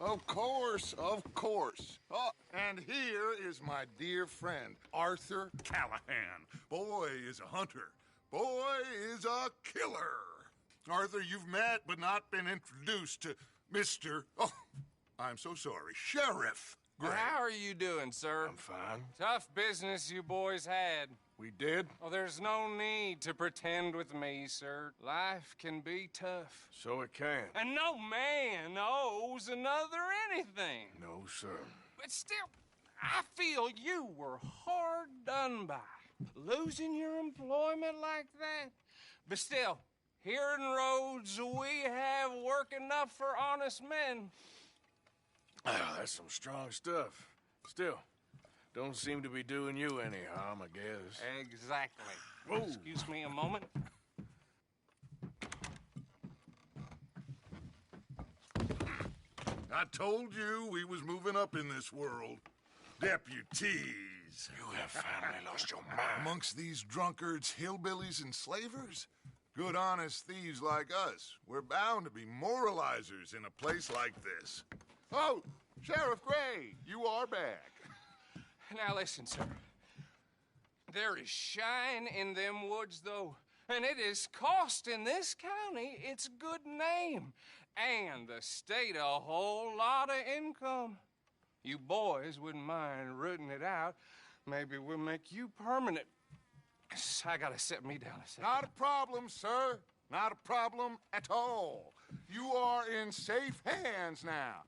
Of course, of course. Oh, and here is my dear friend, Arthur Callahan. Boy is a hunter. Boy is a killer. Arthur, you've met but not been introduced to Mr. Oh, I'm so sorry, Sheriff Gray. How are you doing, sir? I'm fine. Tough business you boys had. We did? Oh, there's no need to pretend with me, sir. Life can be tough. So it can. And no man owes another anything. No, sir. But still, I feel you were hard done by. Losing your employment like that. But still, here in Rhodes, we have work enough for honest men. Oh, that's some strong stuff. Still, don't seem to be doing you any harm, I guess. Exactly. Whoa. Excuse me a moment. I told you we was moving up in this world. Deputies. You have finally lost your mind. Amongst these drunkards, hillbillies, and slavers? Good, honest thieves like us. We're bound to be moralizers in a place like this. Oh, Sheriff Gray, you are back. Now listen, sir. There is shine in them woods, though, and it is costing this county its good name, and the state a whole lot of income. You boys wouldn't mind rooting it out. Maybe we'll make you permanent. I gotta sit me down a second. Not a problem, sir. Not a problem at all. You are in safe hands now.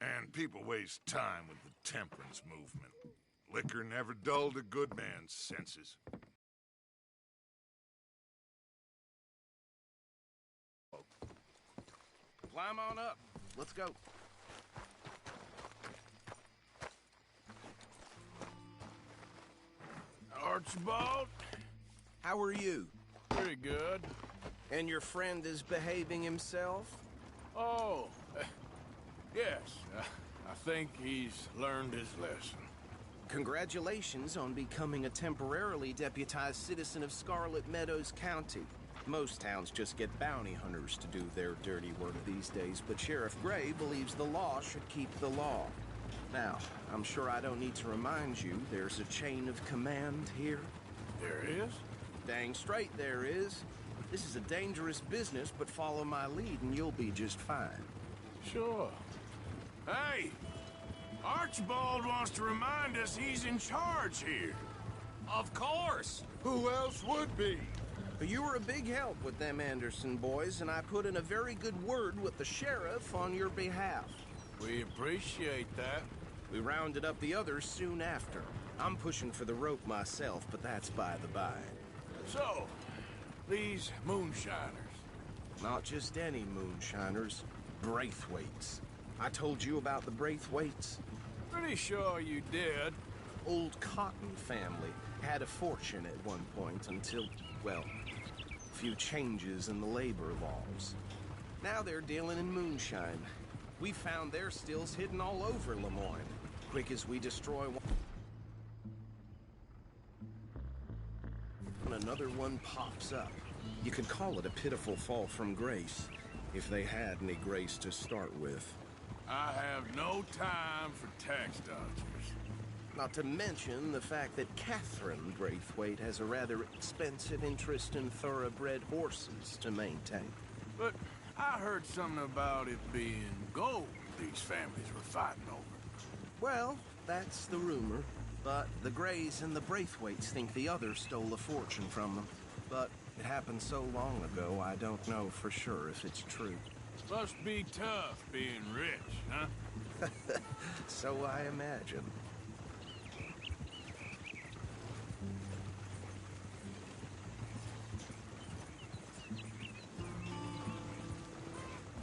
And people waste time with the temperance movement. Liquor never dulled a good man's senses. Climb on up. Let's go. Archibald? How are you? Pretty good. And your friend is behaving himself? Oh, yes. I think he's learned his lesson. Congratulations on becoming a temporarily deputized citizen of Scarlet Meadows County. Most towns just get bounty hunters to do their dirty work these days, but Sheriff Gray believes the law should keep the law. Now, I'm sure I don't need to remind you there's a chain of command here. There is? Dang straight there is. This is a dangerous business, but follow my lead and you'll be just fine. Sure. Hey! Archibald wants to remind us he's in charge here. Of course. Who else would be? You were a big help with them Anderson boys, and I put in a very good word with the sheriff on your behalf. We appreciate that. We rounded up the others soon after. I'm pushing for the rope myself, but that's by the by. So, these moonshiners. Not just any moonshiners, Braithwaites. I told you about the Braithwaites? Pretty sure you did. Old Cotton family had a fortune at one point until, well, a few changes in the labor laws. Now they're dealing in moonshine. We found their stills hidden all over Lemoyne. Quick as we destroy one another one pops up. You could call it a pitiful fall from grace, if they had any grace to start with. I have no time for tax dodgers. Not to mention the fact that Catherine Braithwaite has a rather expensive interest in thoroughbred horses to maintain. But I heard something about it being gold these families were fighting over. Well, that's the rumor. But the Greys and the Braithwaites think the others stole a fortune from them. But it happened so long ago, I don't know for sure if it's true. Must be tough being rich, huh? So I imagine.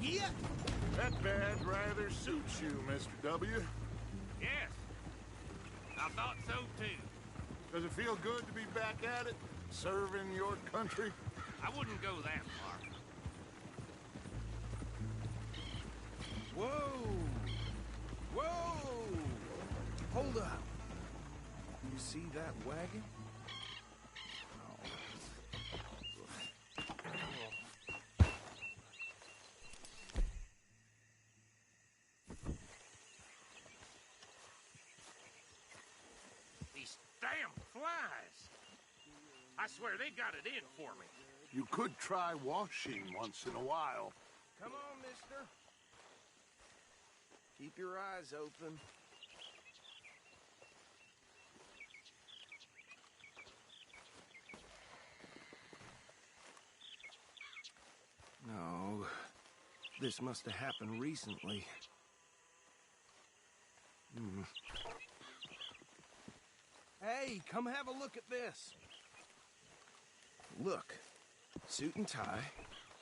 Yeah! That badge rather suits you, Mr. W. Yes, I thought so too. Does it feel good to be back at it, serving your country? I wouldn't go that far. Whoa! Whoa! Hold up. You see that wagon? These damn flies. I swear they got it in for me. You could try washing once in a while. Come on, mister. Keep your eyes open. No, this must have happened recently. Hey, come have a look at this. Look, suit and tie,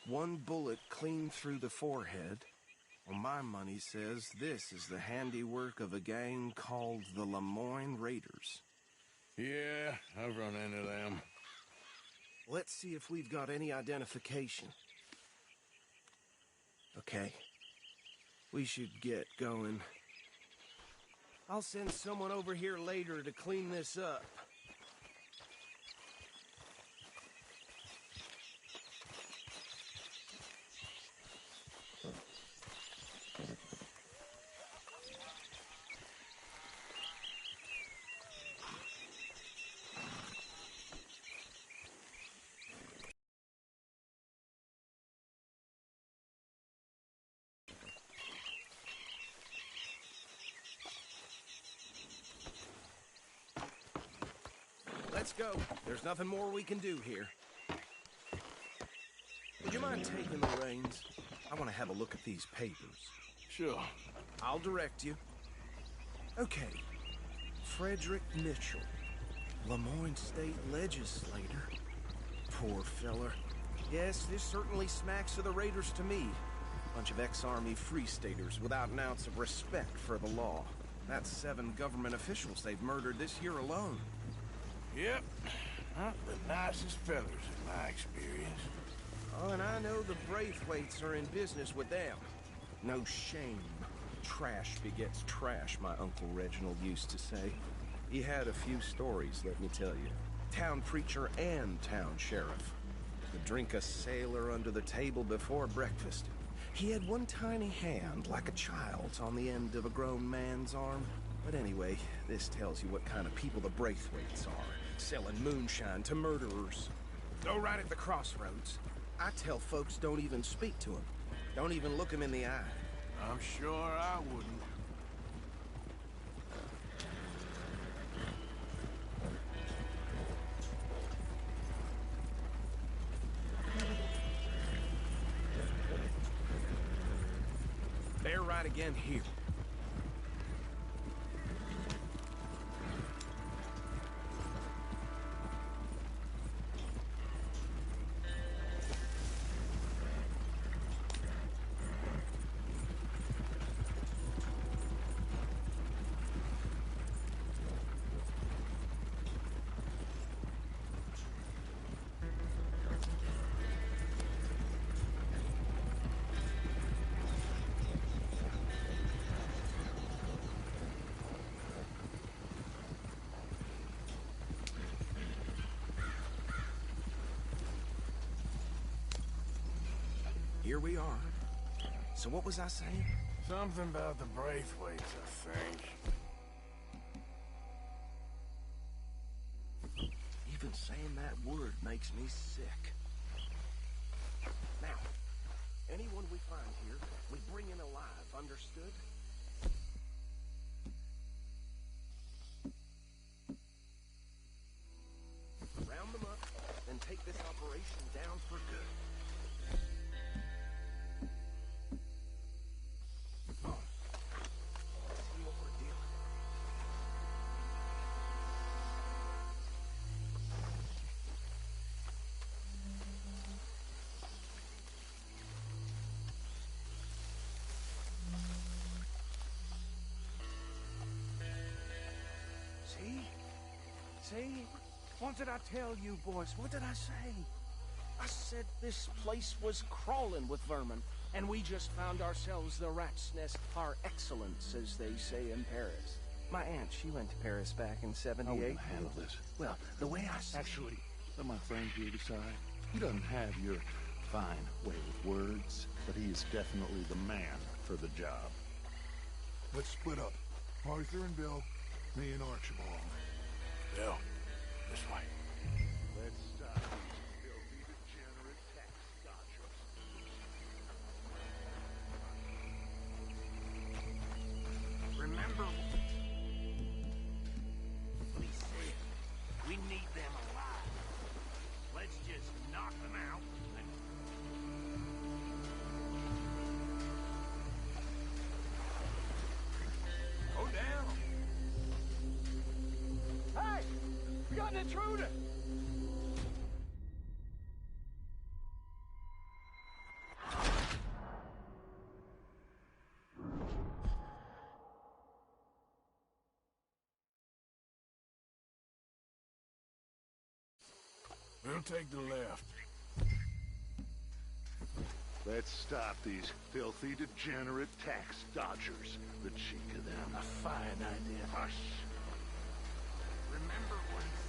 one bullet clean through the forehead. Well, my money says this is the handiwork of a gang called the Lemoyne Raiders. Yeah, I've run into them. Let's see if we've got any identification. Okay. We should get going. I'll send someone over here later to clean this up. Let's go. There's nothing more we can do here. Would you mind taking the reins? I want to have a look at these papers. Sure. I'll direct you. Okay. Frederick Mitchell, Lemoyne State Legislator. Poor feller. Yes, this certainly smacks of the Raiders to me. Bunch of ex-Army Free Staters without an ounce of respect for the law. That's 7 government officials they've murdered this year alone. Yep. Not the nicest fellers in my experience. Oh, and I know the Braithwaites are in business with them. No shame. Trash begets trash, my Uncle Reginald used to say. He had a few stories, let me tell you. Town preacher and town sheriff. Could drink a sailor under the table before breakfast. He had one tiny hand, like a child's, on the end of a grown man's arm. But anyway, this tells you what kind of people the Braithwaites are. Selling moonshine to murderers. Go right at the crossroads. I tell folks don't even speak to him. Don't even look him in the eye. I'm sure I wouldn't. They're right again here. here we are. So what was I saying? Something about the Braithwaites, I think. Even saying that word makes me sick. Now, anyone we find here, we bring in alive, understood? Round them up, and take this operation down for good. Oh, let's see what we're dealing with. See? What did I tell you, boys? What did I say? I said this place was crawling with vermin, and we just found ourselves the rat's nest par excellence, as they say in Paris. My aunt, she went to Paris back in '78. How are we gonna handle this? Well, the way I see Actually, let my friend here decide. He doesn't have your fine way with words, but he is definitely the man for the job. Let's split up. Arthur and Bill, me and Archibald. Bill, this way. Let's stop these filthy, degenerate tax dodgers. Remember what he said. We need them alive. Let's just knock them out and... Go down. Hey! We got an intruder! We'll take the left. Let's stop these filthy, degenerate tax dodgers. The cheek of them. A fine idea. Hush. Remember what he said.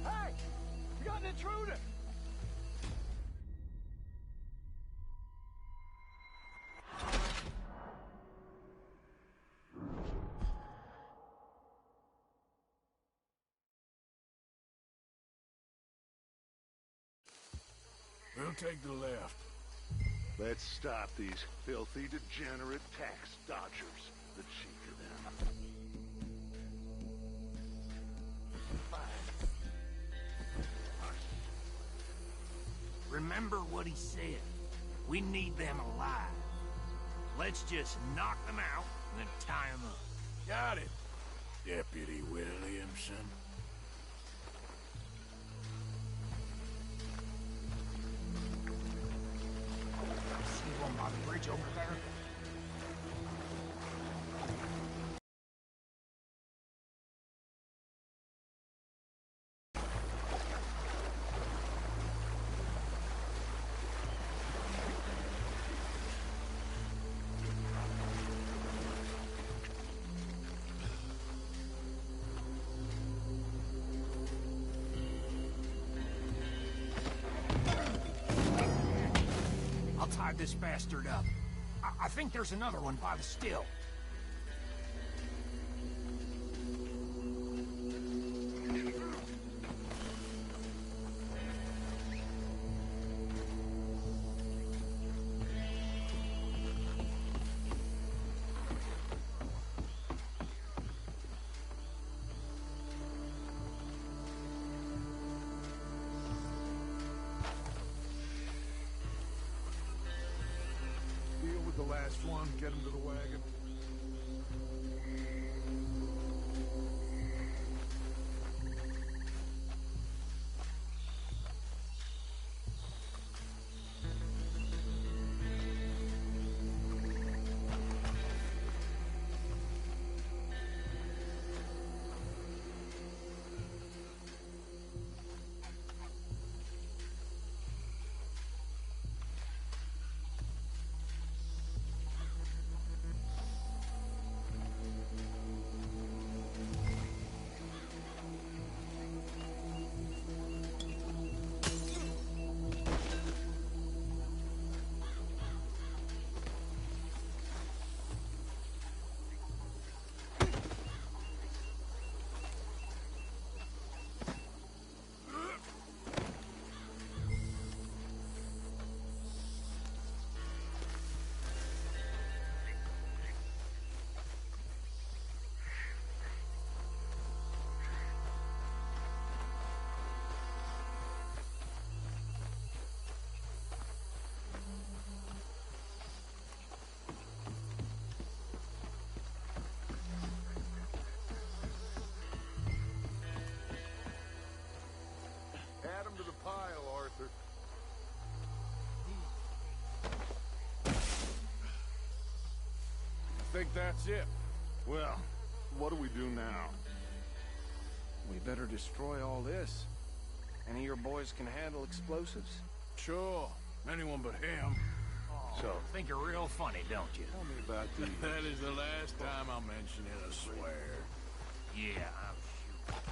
Hey! We got an intruder! We'll take the left. Let's stop these filthy, degenerate tax dodgers. The cheek of them. Remember what he said. We need them alive. Let's just knock them out and then tie them up. Got it, Deputy Williamson. See one by the bridge over there? I'll tie this bastard up. I think there's another one by the still. Deal with the last one, get him to the wagon. think that's it. Well, what do we do now? We better destroy all this. Any of your boys can handle explosives? Sure. Anyone but him. So, think you're real funny, don't you? Tell me about the... That is the last time I'll mention it, I swear. Yeah, I'm sure.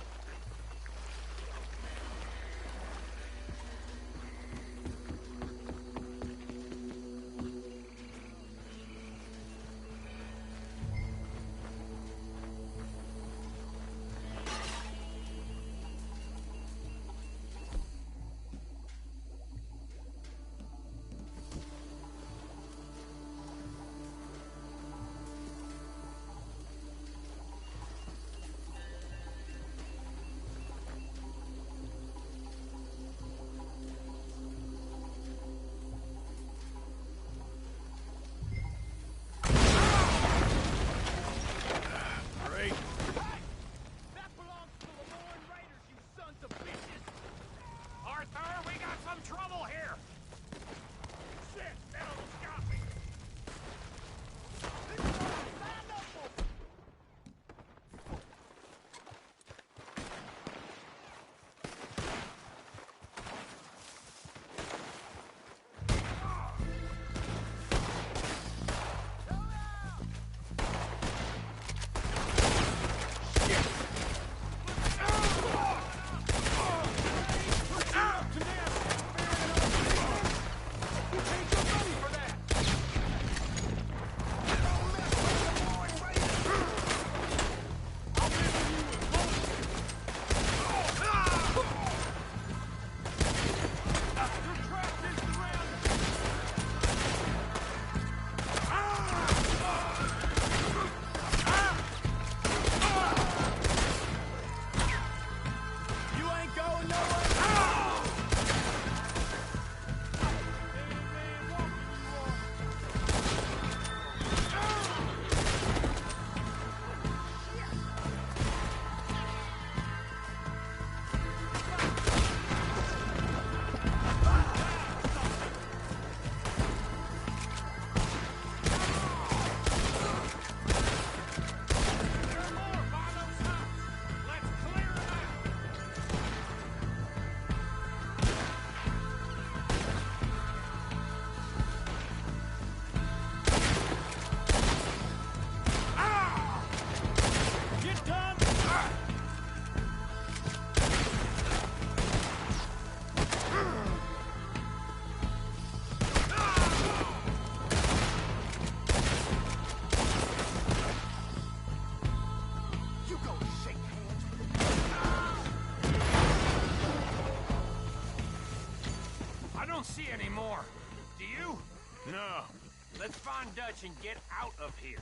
Let's find Dutch and get out of here.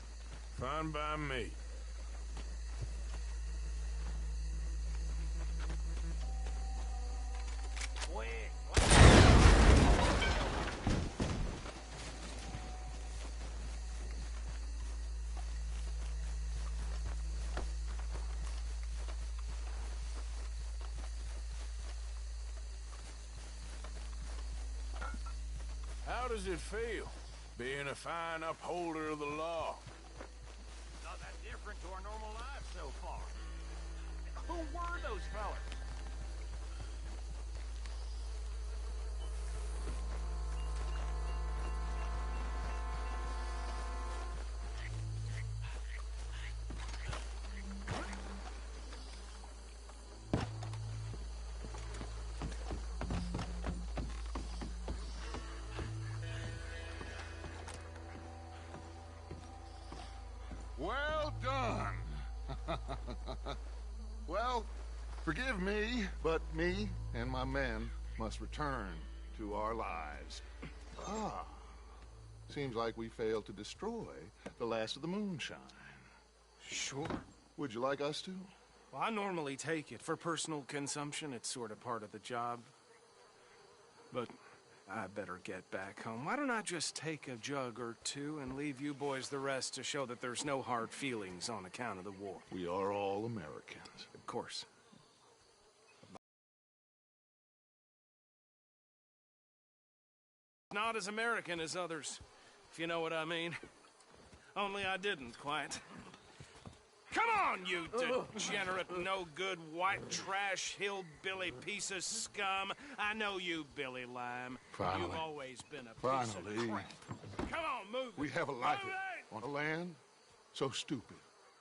Fine by me. Quick. How does it feel, being a fine upholder of the law? Not that different to our normal lives so far. Who were those fellas? Well done. Well, forgive me, but me and my men must return to our lives. Ah, seems like we failed to destroy the last of the moonshine. Sure. Would you like us to? Well, I normally take it. For personal consumption, it's sort of part of the job. But I better get back home. Why don't I just take a jug or two and leave you boys the rest to show that there's no hard feelings on account of the war? We are all Americans. Of course. Not as American as others, if you know what I mean. Only I didn't quite. Come on, you degenerate, no-good, white trash, hillbilly piece of scum. I know you, Billy Lime. Finally. You've always been a piece of crap. Come on, move it. We have a life Move it. on a land so stupid,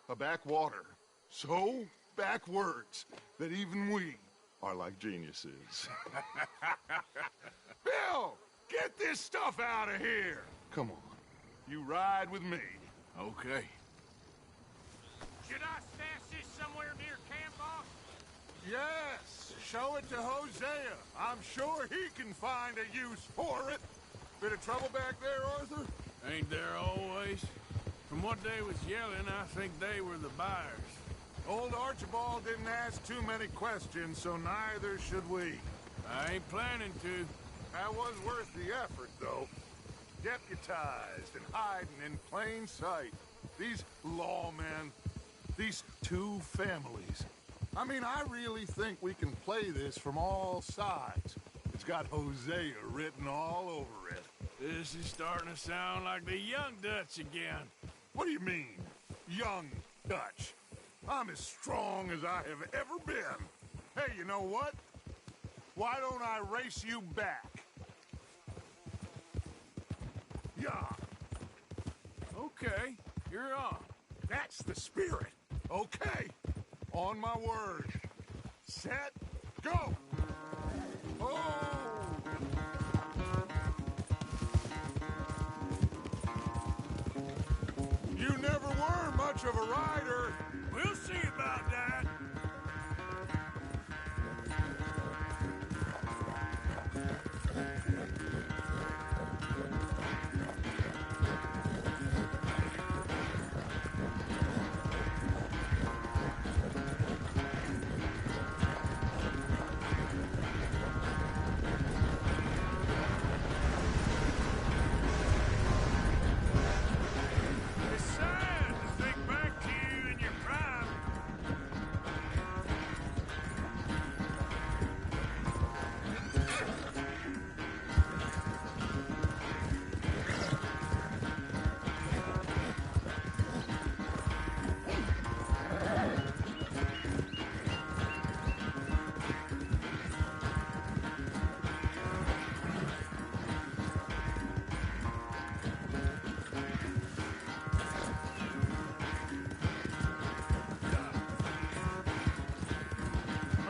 a backwater so backwards that even we are like geniuses. Bill, get this stuff out of here. Come on, you ride with me. Okay. Should I stash this somewhere near camp, boss? Yes, show it to Hosea. I'm sure he can find a use for it. Bit of trouble back there, Arthur? Ain't there always? From what they was yelling, I think they were the buyers. Old Archibald didn't ask too many questions, so neither should we. I ain't planning to. That was worth the effort, though. Deputized and hiding in plain sight. These lawmen, these two families. I mean, I really think we can play this from all sides. It's got Hosea written all over it. This is starting to sound like the Young Dutch again. What do you mean, young Dutch? I'm as strong as I have ever been. Hey, you know what? Why don't I race you back? Yeah. Okay, you're on. That's the spirit. Okay. On my word. Set. Go. Oh! You never were much of a rider. We'll see about that. It's sad to think back to you in your prime.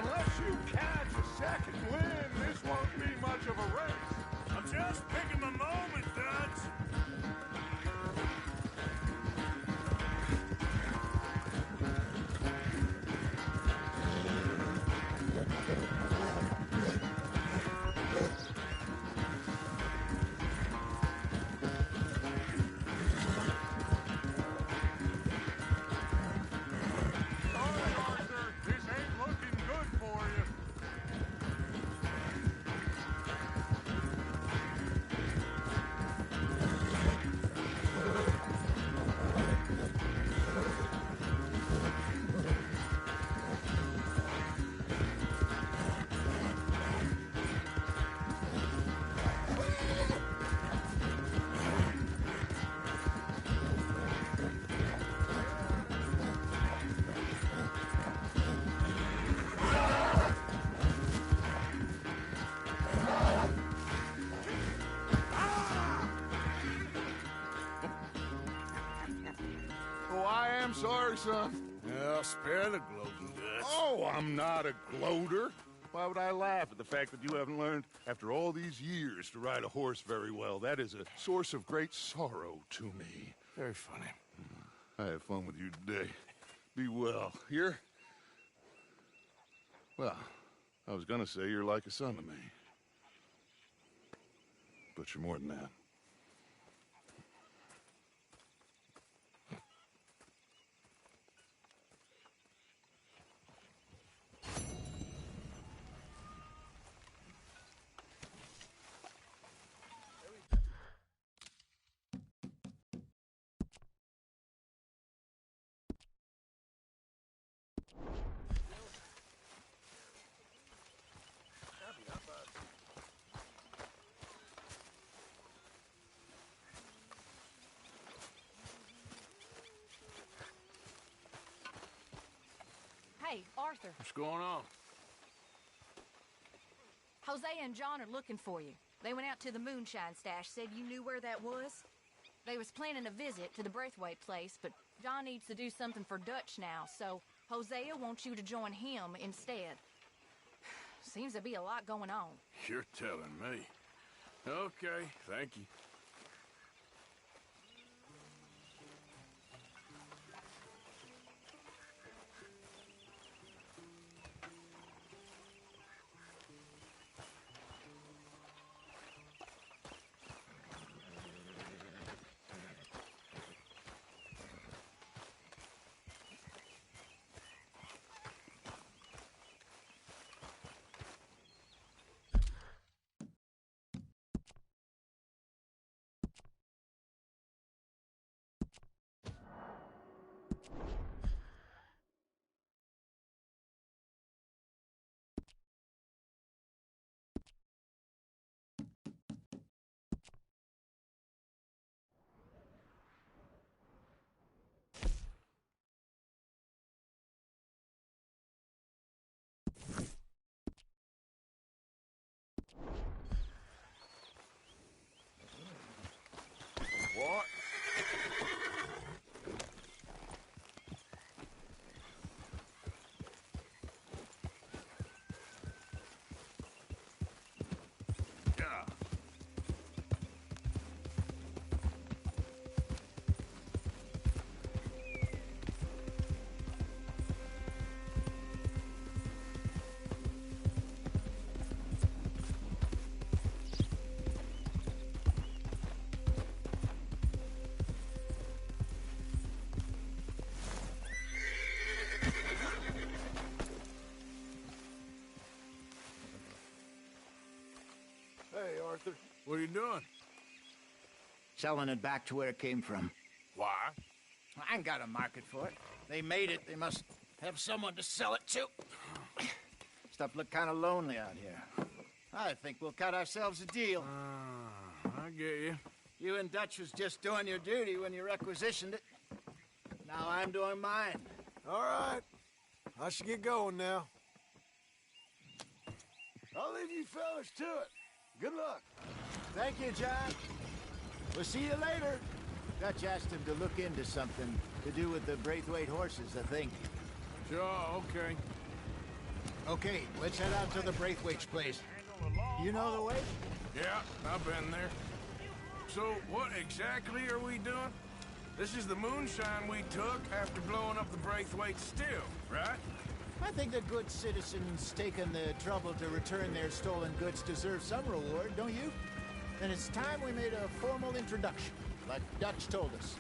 Unless you catch a second wind, this won't be much of a race. I'm just picking my moment, Dutch. Sorry, Arthur. This ain't looking good for you. Oh, I am sorry, son. Well, spare the gloating, Dutch. Oh, I'm not a gloater. Why would I laugh at the fact that you haven't learned, after all these years, to ride a horse very well? That is a source of great sorrow to me. Very funny. I had fun with you today. Be well. Here? Well, I was gonna say you're like a son to me. But you're more than that. Hey, Arthur. What's going on? Jose and John are looking for you. They went out to the moonshine stash, said you knew where that was. They was planning a visit to the Braithwaite place, but John needs to do something for Dutch now, so Hosea wants you to join him instead. Seems to be a lot going on. You're telling me. Okay, thank you. What? Yeah. Hey, Arthur. What are you doing? Selling it back to where it came from. Why? I ain't got a market for it. They made it. They must have someone to sell it to. Stuff look kind of lonely out here. I think we'll cut ourselves a deal. I get you. You and Dutch was just doing your duty when you requisitioned it. Now I'm doing mine. All right. I should get going now. I'll leave you fellas to it. Good luck. Thank you, John. We'll see you later. Dutch asked him to look into something to do with the Braithwaite horses, I think. Sure, okay. Okay, let's head out to the Braithwaite's place. You know the way? Yeah, I've been there. So, what exactly are we doing? This is the moonshine we took after blowing up the Braithwaite still, right? I think the good citizens taking the trouble to return their stolen goods deserve some reward, don't you? And it's time we made a formal introduction, like Dutch told us.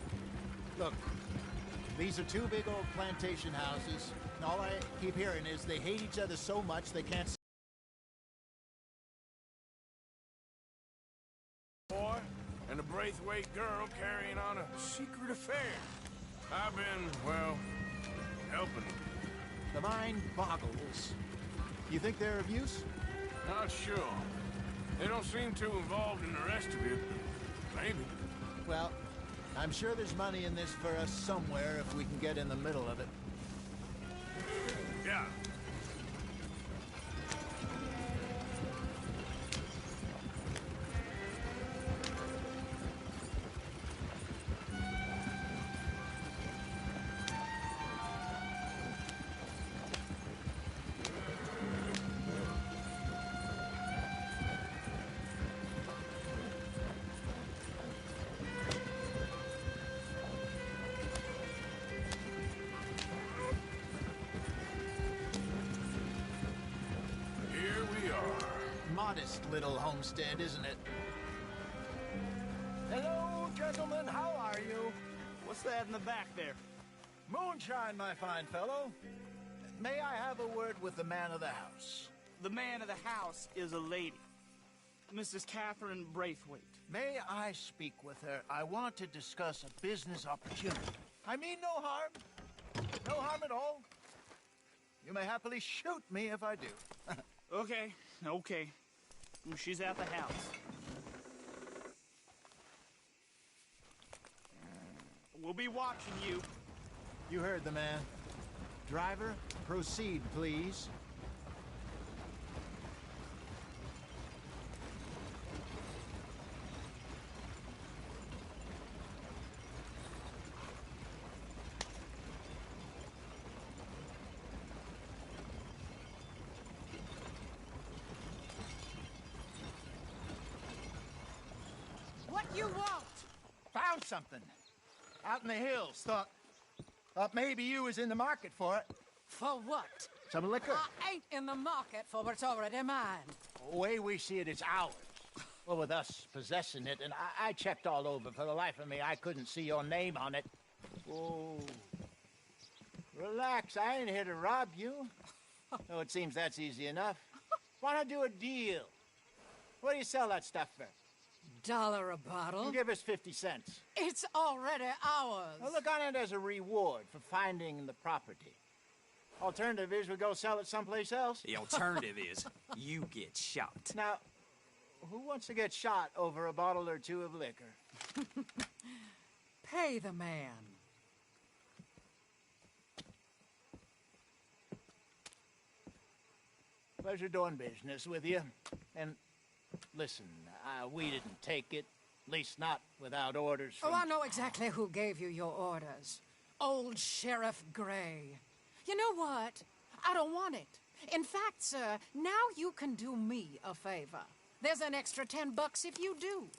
Look, these are two big old plantation houses, and all I keep hearing is they hate each other so much they can't... Boy and a Braithwaite girl carrying on a secret affair. I've been, well, helping them. The mind boggles. You think they're of use? Not sure. They don't seem too involved in the rest of it. Maybe. Well, I'm sure there's money in this for us somewhere if we can get in the middle of it. Yeah. Modest little homestead, isn't it? Hello, gentlemen. How are you? What's that in the back there? Moonshine, my fine fellow. May I have a word with the man of the house? The man of the house is a lady, Mrs. Catherine Braithwaite. May I speak with her? I want to discuss a business opportunity. I mean no harm. No harm at all. You may happily shoot me if I do. Okay. She's at the house. We'll be watching you. You heard the man. Driver, proceed, please. What you want? Found something. Out in the hills. Thought maybe you was in the market for it. For what? Some liquor. I ain't in the market for what's already mine. The way we see it, it's ours. Well, with us possessing it, and I checked all over. For the life of me, I couldn't see your name on it. Whoa. Relax, I ain't here to rob you. Oh, it seems that's easy enough. Wanna do a deal? What do you sell that stuff for? $1 a bottle? You give us 50 cents. It's already ours. Well, look on it as a reward for finding the property. Alternative is we go sell it someplace else. The alternative is you get shot. Now, who wants to get shot over a bottle or two of liquor? Pay the man. Pleasure doing business with you. And listen, we didn't take it. At least not without orders from... Oh, I know exactly who gave you your orders. Old Sheriff Gray. You know what? I don't want it. In fact, sir, now you can do me a favor. There's an extra $10 if you do.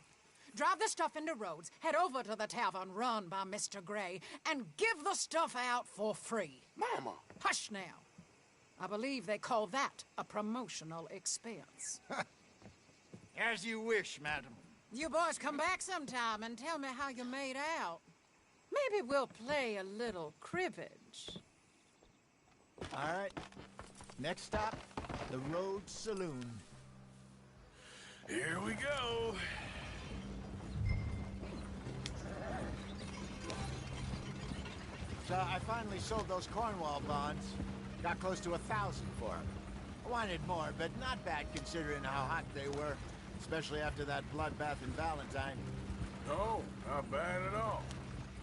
Drive the stuff into Rhodes, head over to the tavern run by Mr. Gray, and give the stuff out for free. Mama! Hush now. I believe they call that a promotional expense. As you wish, madam. You boys come back sometime and tell me how you made out. Maybe we'll play a little cribbage. All right. Next stop, the Rhodes Saloon. Here we go. So I finally sold those Cornwall bonds. Got close to 1,000 for them. I wanted more, but not bad considering how hot they were. Especially after that bloodbath in Valentine. No, not bad at all.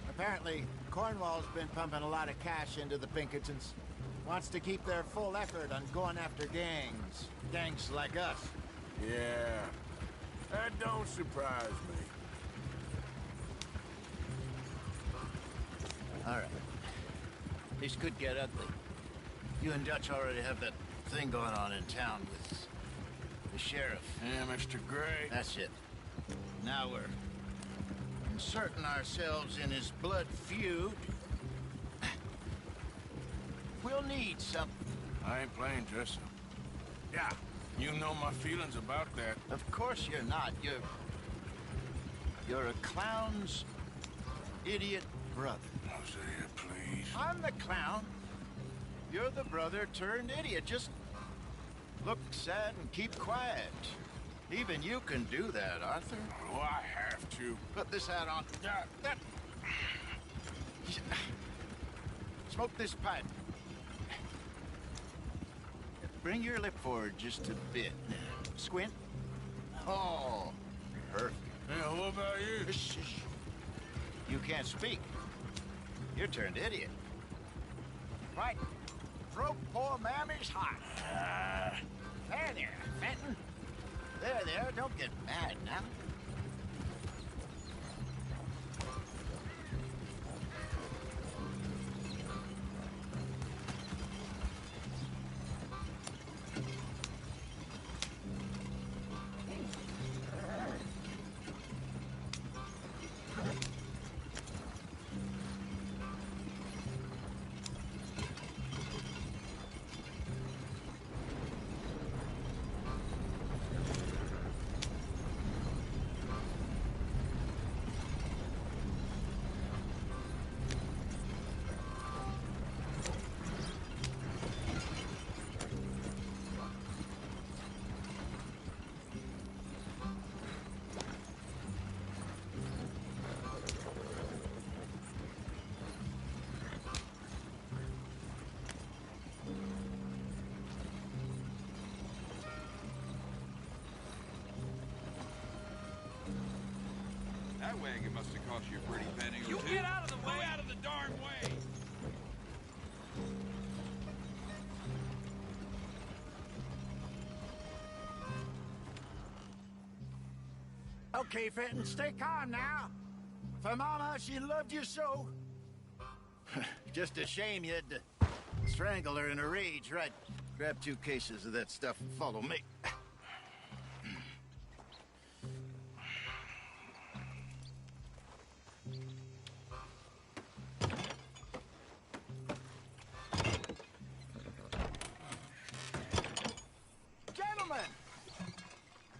Apparently, Cornwall's been pumping a lot of cash into the Pinkertons. Wants to keep their full effort on going after gangs. Gangs like us. Yeah, that don't surprise me. All right. This could get ugly. You and Dutch already have that thing going on in town with the sheriff. Yeah, Mr. Gray. That's it. Now we're inserting ourselves in his blood feud. We'll need something. I ain't playing dress up. Yeah, you know my feelings about that. Of course you're not. You're a clown's idiot brother. Hosea, please. I'm the clown. You're the brother turned idiot. Just look sad and keep quiet. Even you can do that, Arthur. Oh, I have to. Put this hat on. Smoke this pipe. Bring your lip forward just a bit. Squint. Oh, perfect. Yeah, what about you? Shh. You can't speak. You're turned idiot. Right. Broke poor Mammy's heart. There, Fenton. There, don't get mad now. That wagon must have cost you a pretty penny or two. You get out of the way! Out of the darn way! Okay, Fenton, stay calm now. For Mama, she loved you so. Just a shame you had to strangle her in a rage, right? Grab 2 cases of that stuff and follow me.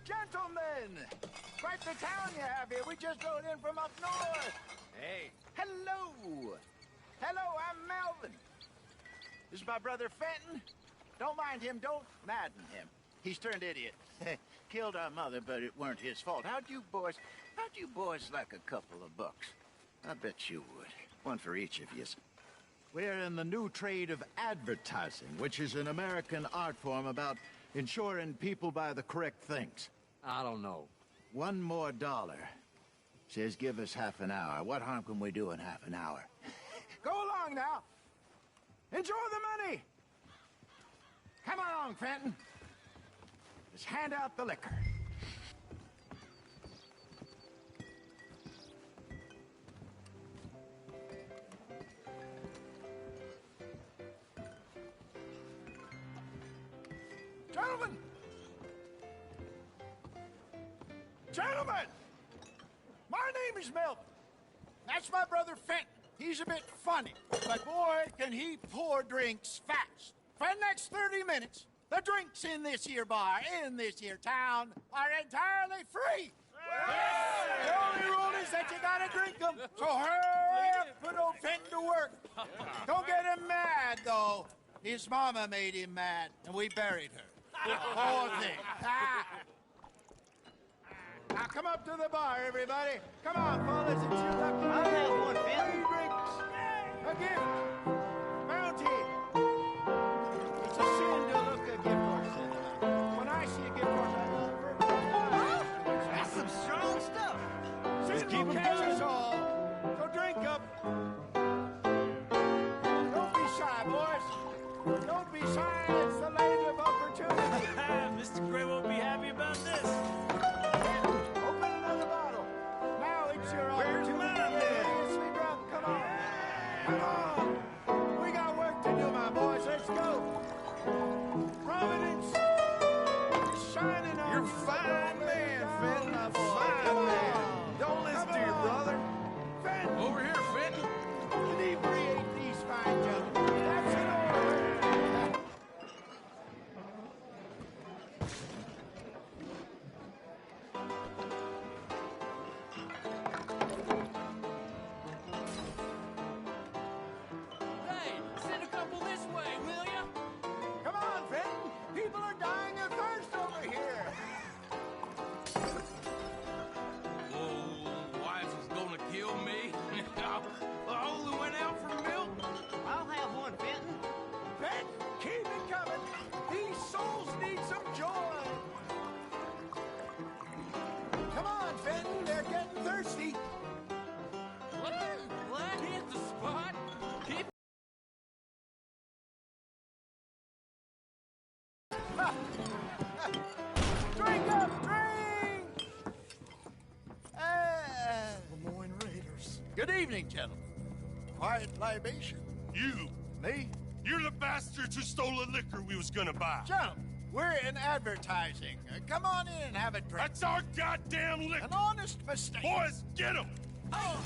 Gentlemen! Quite the town you have here. We just rode in from up north. Hey. Hello. Hello, I'm Melvin. This is my brother Fenton. Don't mind him. Don't madden him. He's turned idiot. Killed our mother, but it weren't his fault. How'd you boys like a couple of bucks? I bet you would. One for each of you. We're in the new trade of advertising, which is an American art form about ensuring people buy the correct things. I don't know. $1 more. Says give us half an hour. What harm can we do in half an hour? Go along now. Enjoy the money. Come along, Fenton. Just hand out the liquor. Gentlemen! Gentlemen! My name is Melvin. That's my brother Fenton. He's a bit funny, but boy, can he pour drinks fast. For the next 30 minutes, the drinks in this here bar, in this here town, are entirely free. The only rule is that you gotta drink them. So hurry up, put old Fenton to work. Don't get him mad, though. His mama made him mad, and we buried her. Poor thing. Now come up to the bar, everybody. Come on, fellas, it's your lucky day. I'll have one, Fenton. 3 drinks, a gift, bounty. It's a sin to look a gift horse in the mouth. When I see a gift horse, I love her. That's some strong stuff. Sin will catch us all. So drink up. Don't be shy, boys. Don't be shy. It's the land of opportunity. Mr. Gray won't be happy about this. Where's my man? Seriously drunk. Come on. Come on. We got work to do, my boys. Let's go. Providence is shining on. You're a fine man, Fenton. A fine man. Don't listen to your brother. Fenton. Over here, Fenton. Inebriate these fine gentlemen. That's an order. Drink up, drink! Lemoyne Raiders. Good evening, gentlemen. Quiet libation. You? Me? You're the bastards who stole the liquor we was gonna buy. Gentlemen, we're in advertising. Come on in and have a drink. That's our goddamn liquor. An honest mistake. Boys, get him! Oh,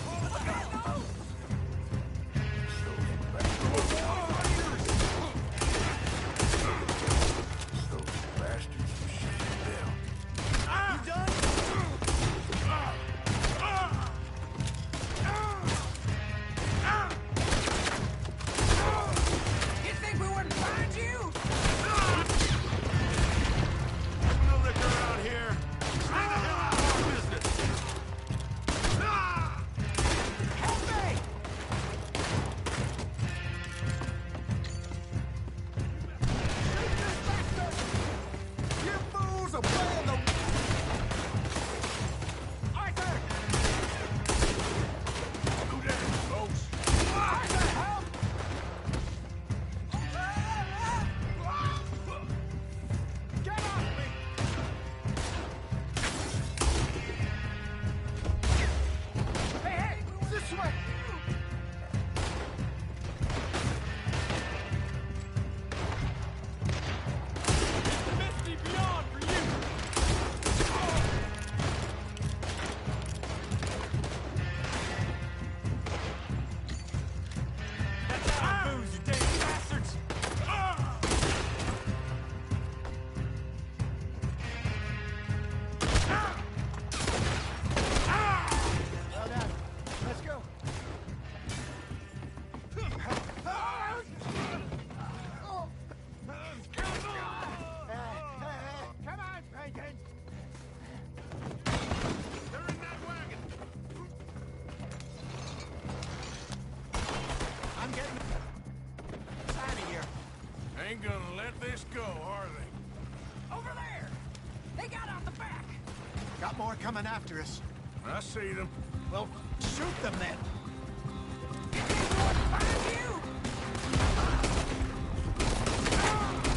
more coming after us. I see them. Well, shoot them then.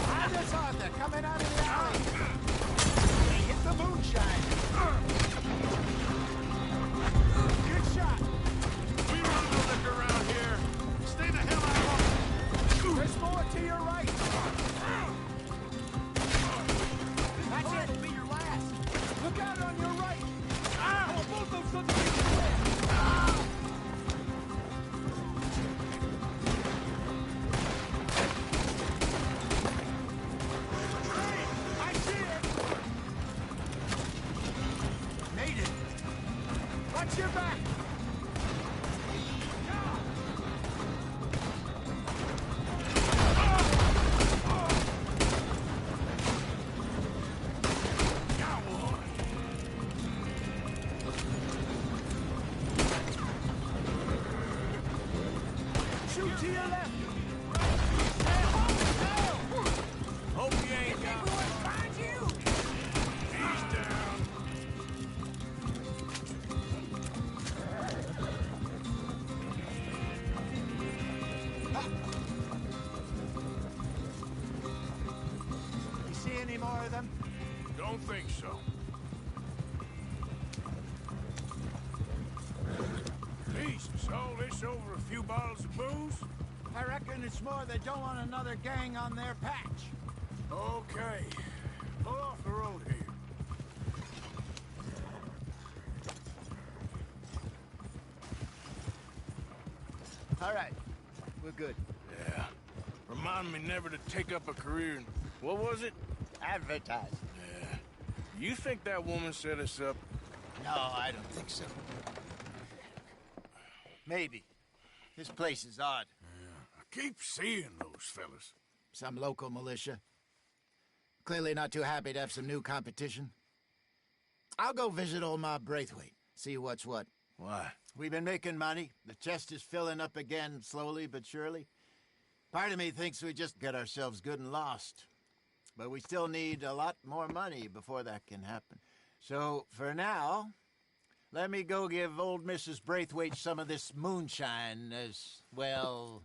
Find us, Arthur, coming out of the alley. They hit the moonshine. Good shot. We run the liquor around here. Stay the hell out of them. There's more to your right. That's it. Will be your last. Look out on your right. Oh, both those sons of bitches. I see it. Made it. Watch your back. Shoot to your left. Hope you ain't got find you. He's down. You see any more of them? Don't think so. Jesus, all this over a few bottles of booze? I reckon it's more they don't want another gang on their patch. Okay. Pull off the road here. All right, we're good. Yeah. Remind me never to take up a career in... What was it? Advertising. Yeah. You think that woman set us up? No, I don't think so. Maybe. This place is odd. Yeah. I keep seeing those fellas. Some local militia. Clearly not too happy to have some new competition. I'll go visit old Ma Braithwaite, see what's what. Why? We've been making money. The chest is filling up again, slowly but surely. Part of me thinks we just get ourselves good and lost. But we still need a lot more money before that can happen. So, for now, let me go give old Mrs. Braithwaite some of this moonshine as, well,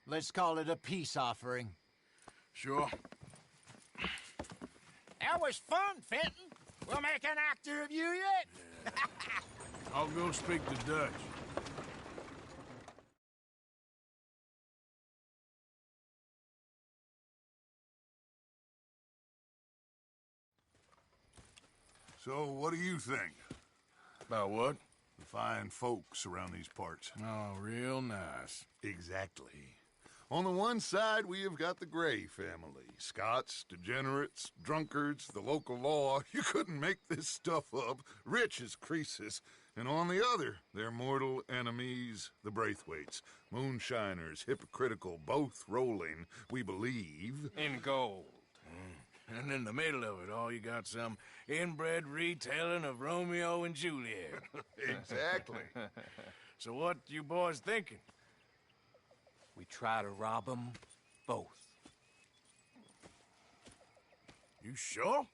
let's call it a peace offering. Sure. That was fun, Fenton. We'll make an actor of you yet. Yeah. I'll go speak to Dutch. So, what do you think? About what? The fine folks around these parts. Oh, real nice. Exactly. On the one side, we have got the Gray family. Scots, degenerates, drunkards, the local law. You couldn't make this stuff up. Rich as Croesus. And on the other, their mortal enemies, the Braithwaites. Moonshiners, hypocritical, both rolling, we believe. In gold. And in the middle of it all, you got some inbred retelling of Romeo and Juliet. Exactly. So what you boys thinking? We try to rob them both. You sure?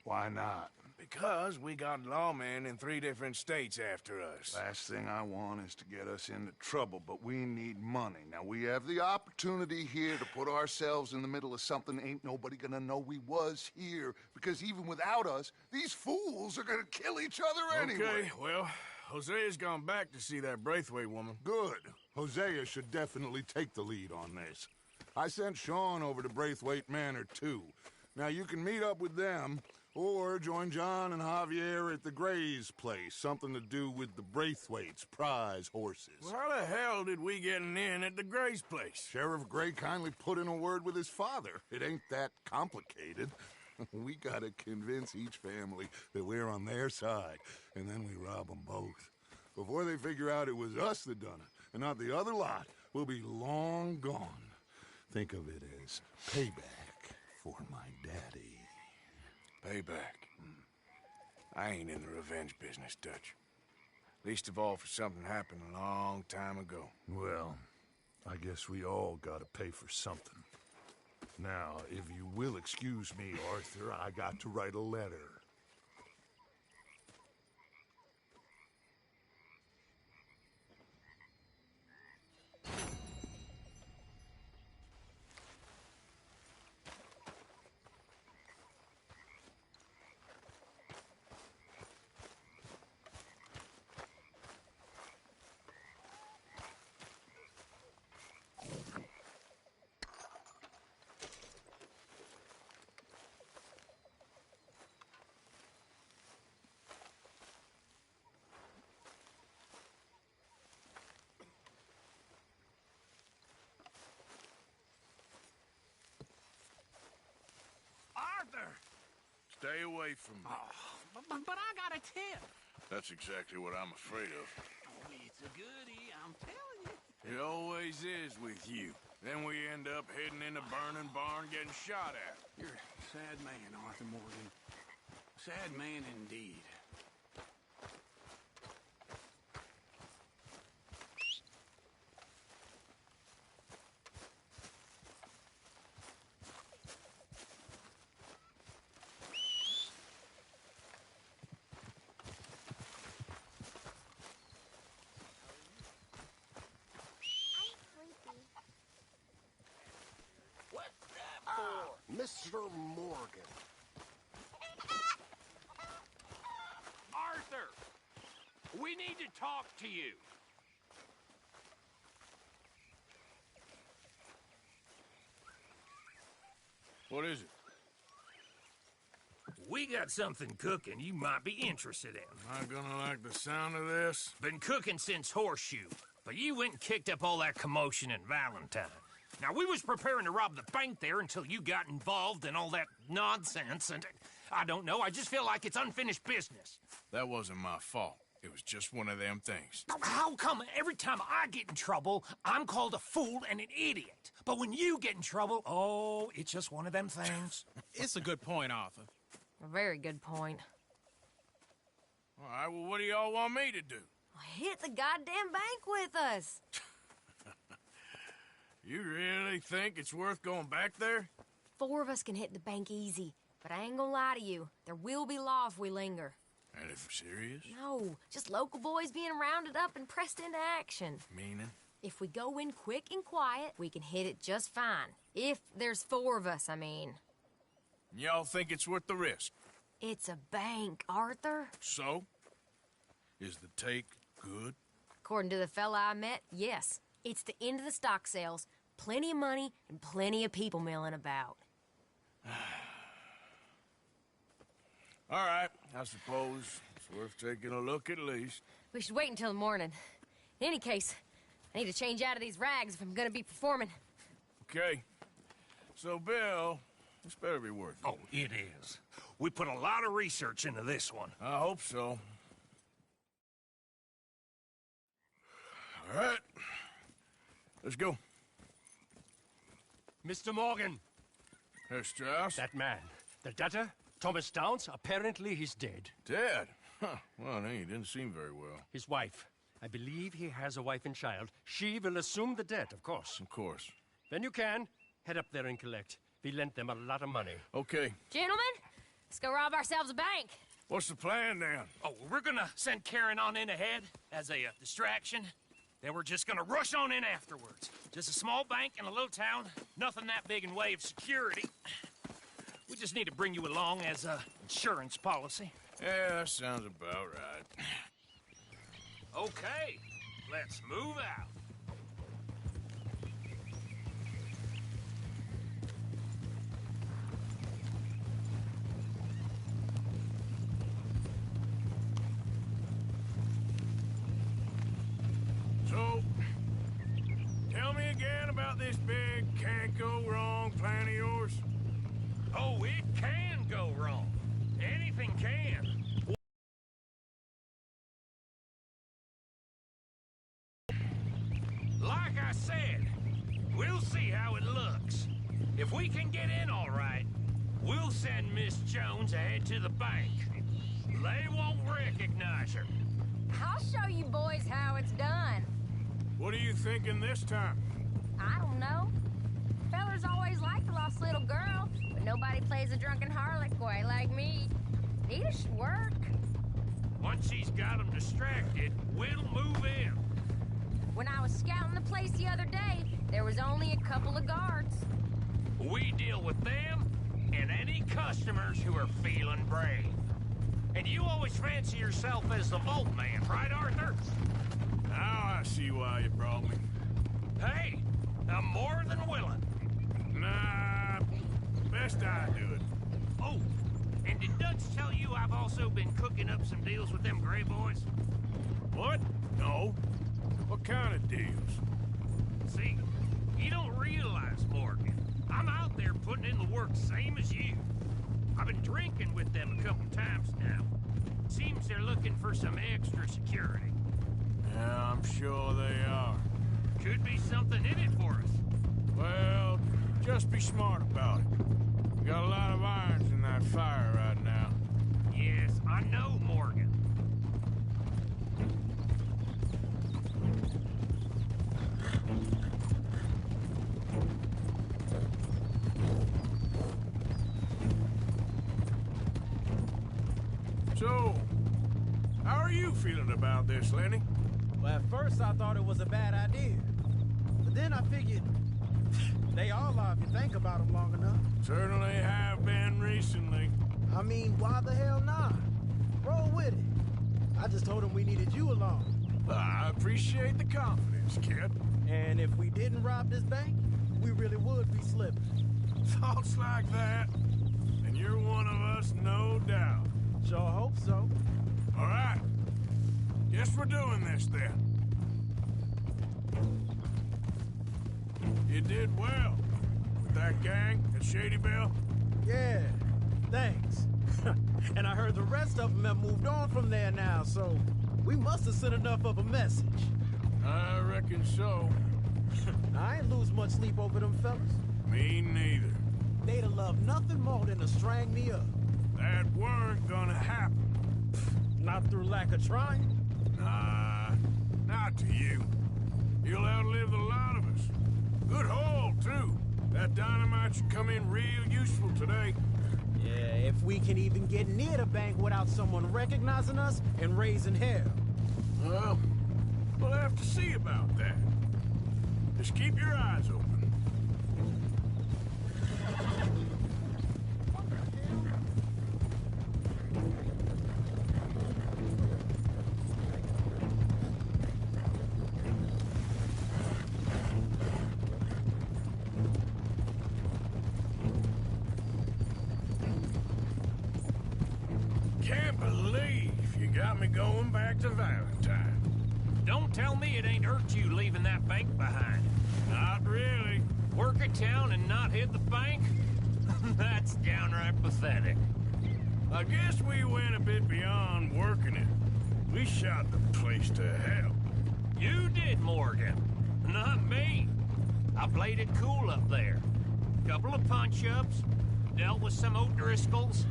Why not? Because we got lawmen in 3 different states after us. Last thing I want is to get us into trouble, but we need money. Now, we have the opportunity here to put ourselves in the middle of something ain't nobody gonna know we was here, because even without us, these fools are gonna kill each other anyway. Okay, well, Hosea's gone back to see that Braithwaite woman. Good. Hosea should definitely take the lead on this. I sent Sean over to Braithwaite Manor, too. Now, you can meet up with them, or join John and Javier at the Gray's place. Something to do with the Braithwaites' prize horses. Well, how the hell did we get in at the Gray's place? Sheriff Gray kindly put in a word with his father. It ain't that complicated. We gotta convince each family that we're on their side, and then we rob them both. Before they figure out it was us that done it, and not the other lot, we'll be long gone. Think of it as payback for my daddy. Payback. I ain't in the revenge business, Dutch. Least of all for something happened a long time ago. Well, I guess we all gotta pay for something. Now, if you will excuse me, Arthur, I got to write a letter. Stay away from me. But I got a tip. That's exactly what I'm afraid of. Oh, it's a goodie, I'm telling you. It always is with you. Then we end up heading in a burning barn getting shot at. You're a sad man, Arthur Morgan. Sad man indeed. Mr. Morgan. Arthur! We need to talk to you. What is it? We got something cooking you might be interested in. Am I gonna like the sound of this? Been cooking since Horseshoe, but you went and kicked up all that commotion in Valentine. Now, we was preparing to rob the bank there until you got involved in all that nonsense, and I don't know, I just feel like it's unfinished business. That wasn't my fault. It was just one of them things. How come every time I get in trouble, I'm called a fool and an idiot? But when you get in trouble, oh, it's just one of them things. It's a good point, Arthur. A very good point. All right, well, what do y'all want me to do? Hit the goddamn bank with us. You really think it's worth going back there? 4 of us can hit the bank easy, but I ain't gonna lie to you. There will be law if we linger. And if serious? No, just local boys being rounded up and pressed into action. Meaning? If we go in quick and quiet, we can hit it just fine. If there's 4 of us, I mean. Y'all think it's worth the risk? It's a bank, Arthur. So? Is the take good? According to the fella I met, yes. It's the end of the stock sales. Plenty of money and plenty of people milling about. All right, I suppose it's worth taking a look at least. We should wait until the morning. In any case, I need to change out of these rags if I'm gonna be performing. Okay. So, Bill, this better be worth it. Oh, it is. We put a lot of research into this one. I hope so. All right. Let's go. Mr. Morgan. Herr Strauss? That man. The debtor, Thomas Downs, apparently he's dead. Dead? Huh. Well, he didn't seem very well. His wife. I believe he has a wife and child. She will assume the debt, of course. Of course. When you can, head up there and collect. We lent them a lot of money. Okay. Gentlemen, let's go rob ourselves a bank. What's the plan, then? Oh, we're gonna send Karen on in ahead as a distraction. Then we're just gonna rush on in afterwards. Just a small bank in a little town. Nothing that big in way of security. We just need to bring you along as a insurance policy. Yeah, that sounds about right. Okay, let's move out. So, tell me again about this big can't-go-wrong plan of yours. Oh, it can go wrong. Anything can. Like I said, we'll see how it looks. If we can get in all right, we'll send Miss Jones ahead to the bank. They won't recognize her. I'll show you boys how it's done. What are you thinking this time? I don't know. Fellers always liked a lost little girl, but nobody plays a drunken harlot quite like me. Nita should work. Once she's got them distracted, we'll move in. When I was scouting the place the other day, there was only a couple of guards. We deal with them and any customers who are feeling brave. And you always fancy yourself as the vault man, right, Arthur? Now I see why you brought me. Hey, I'm more than willing. Nah, best I do it. Oh, and did Dutch tell you I've also been cooking up some deals with them Gray boys? What? No. What kind of deals? See, you don't realize, Morgan. I'm out there putting in the work same as you. I've been drinking with them a couple times now. Seems they're looking for some extra security. Yeah, I'm sure they are. Could be something in it for us. Well, just be smart about it. We got a lot of irons in that fire right now. Yes, I know, Morgan. So, how are you feeling about this, Lenny? Well, at first I thought it was a bad idea. But then I figured they all are if you think about them long enough. Certainly have been recently. I mean, why the hell not? Roll with it. I just told him we needed you along. I appreciate the confidence, kid. And if we didn't rob this bank, we really would be slipping. Thoughts like that, and you're one of us, no doubt. Sure hope so. All right. Guess we're doing this, then. You did well with that gang at Shady Belle. Yeah, thanks. And I heard the rest of them have moved on from there now, so we must have sent enough of a message. I reckon so. I ain't lose much sleep over them fellas. Me neither. They'd have loved nothing more than to strang me up. That weren't gonna happen. Not through lack of trying. Nah, not to you. You'll outlive the lot of us. Good haul, too. That dynamite should come in real useful today. Yeah, if we can even get near the bank without someone recognizing us and raising hell. Well, we'll have to see about that. Just keep your eyes open. Can't believe you got me going back to Valentine. Don't tell me it ain't hurt you leaving that bank behind. Not really. Work a town and not hit the bank? That's downright pathetic. I guess we went a bit beyond working it. We shot the place to hell. You did, Morgan. Not me. I played it cool up there. Couple of punch-ups, dealt with some O'Driscolls.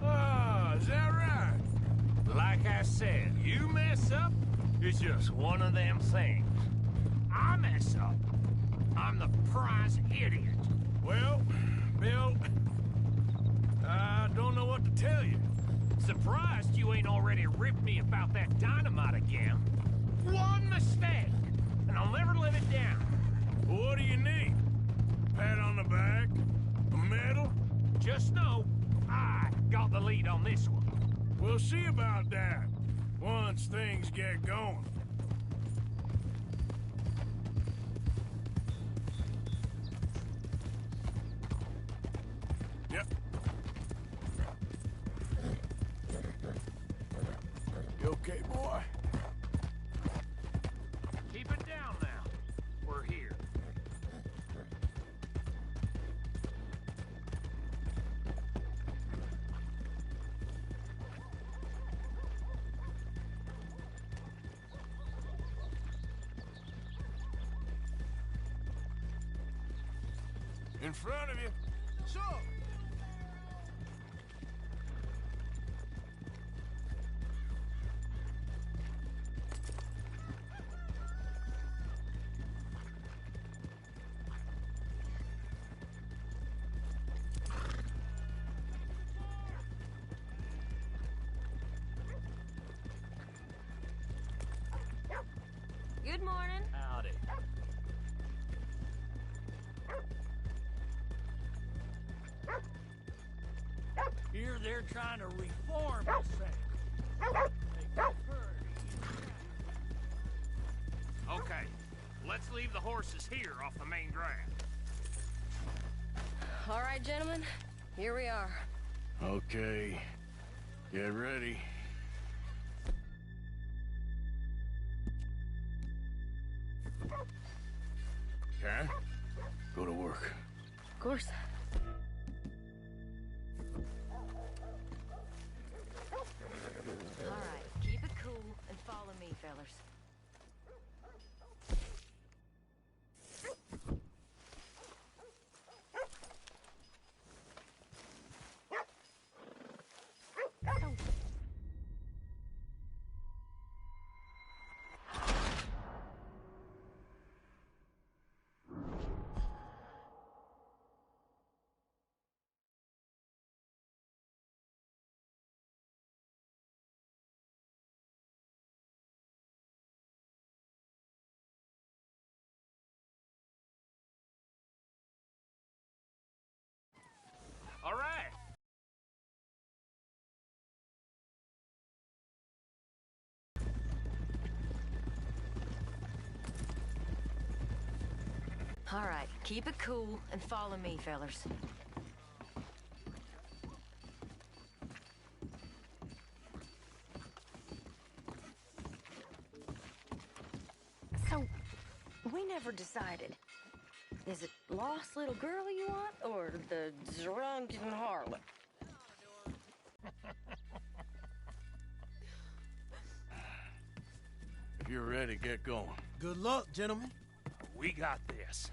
Ah, is that right? Like I said, you mess up, it's just one of them things. I mess up, I'm the prize idiot. Well, Bill, I don't know what to tell you. Surprised you ain't already ripped me about that dynamite again. One mistake, and I'll never live it down. What do you need? Pat on the back? A medal? Just know, I got the lead on this one. We'll see about that once things get going. Yep. You okay, boy? Keep it down now. We're here. In front of you. Sure. Good morning. Howdy. Here they're trying to reform this thing. Okay, let's leave the horses here off the main drag. All right, gentlemen, here we are. Okay. Get ready. Karen, go to work. Of course. fellers. All right. All right, keep it cool and follow me, fellers. So, we never decided. Is it lost little girl you want, or the drunken harlot? If you're ready, get going. Good luck, gentlemen. We got this.